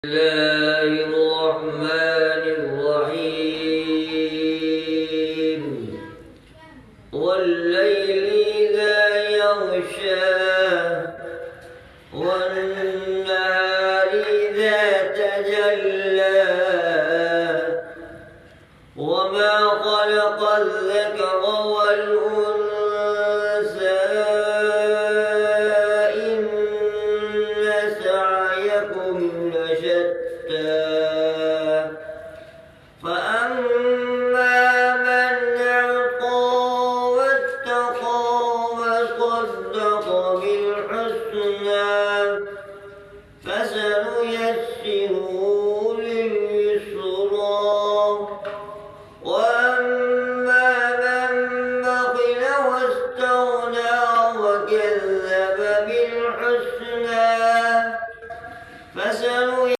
الله الرحمن الرحيم والليل إذا يغشى والنهار إذا تجلى وما خلق الذكر والأنثى إن سعيكم لشتى فأما